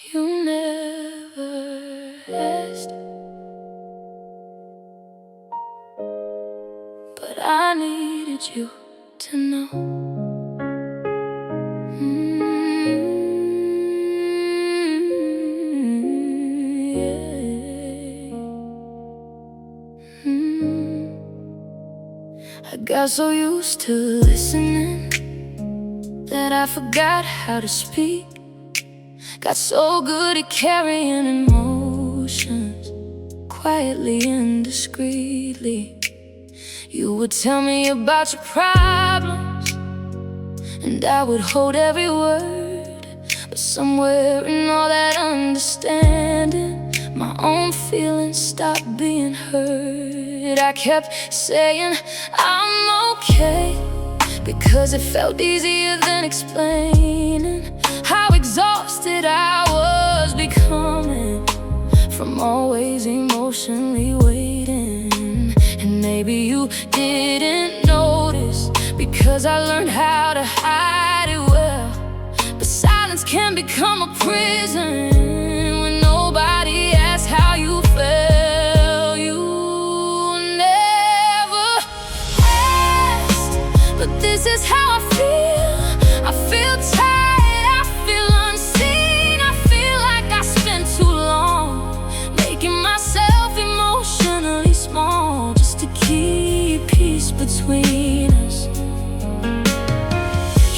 You never asked, but I needed you to know. Yeah. I got so used to listening that I forgot how to speak. Got so good at carrying emotions quietly and discreetly. You would tell me about your problems, and I would hold every word. But somewhere in all that understanding, my own feelings stopped being heard. I kept saying I'm okay, because it felt easier than explaining how exhausted I was becoming from always emotionally waiting. And maybe you didn't notice, because I learned how to hide it well. But silence can become a prison when nobody asks how you felt. You never asked, but this is how I feel. I feel tired, I feel unseen. I feel like I spent too long making myself emotionally small, just to keep peace between us.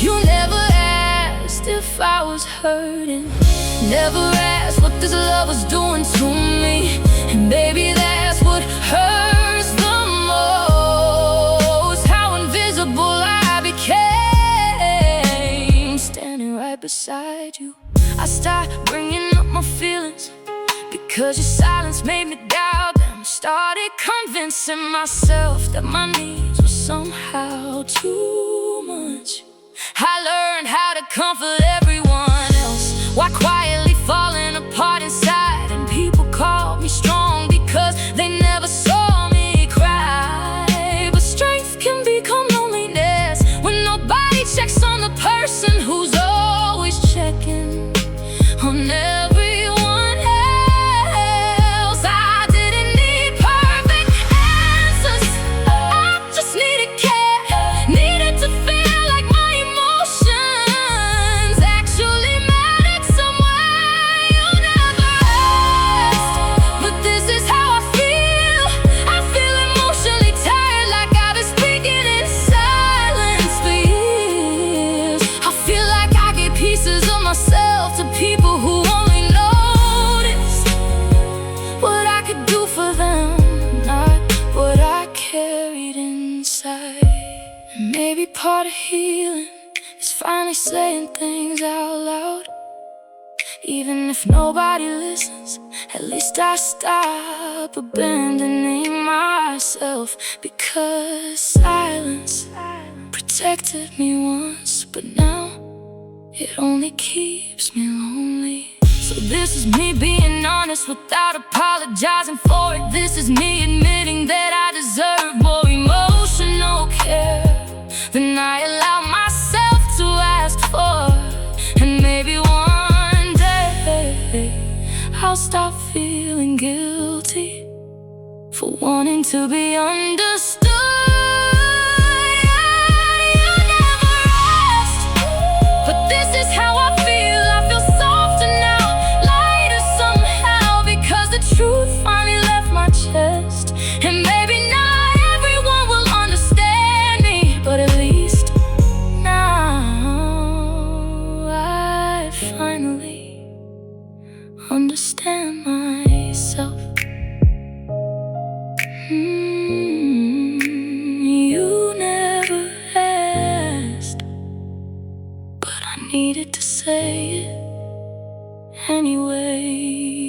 You never asked if I was hurting, never asked what this love was doing to me. And baby, that's what hurts the most, how invisible I became, standing right beside you. I stopped bringing up my feelings, because your silence made me doubt them. Started convincing myself that my needs were somehow too much. I learned how to comfort everyone else while quietly falling apart inside. And people called me strong because they never saw me cry. But strength can become loneliness when nobody checks on the person who's always checking on everyone else. I didn't need perfect answers, I just needed care. Needed to feel like my emotions actually mattered somewhere. You never asked, but this is how I feel. I feel emotionally tired, like I've been speaking in silence for years. I feel like I gave pieces of myself to people who only noticed what I could do for them, not what I carried inside. And maybe part of healing is finally saying things out loud. Even if nobody listens, at least I stop abandoning myself. Because silence protected me once, but now it only keeps me lonely. So this is me being honest without apologizing for it. This is me admitting that I deserve more emotional care than I allow myself to ask for. And maybe one day I'll stop feeling guilty for wanting to be understood. But this is how I feel. I feel softer now, lighter somehow, because the truth finally left my chest. And maybe not everyone will understand me, but at least now I finally understand myself. You never asked, but I needed to say it anyway.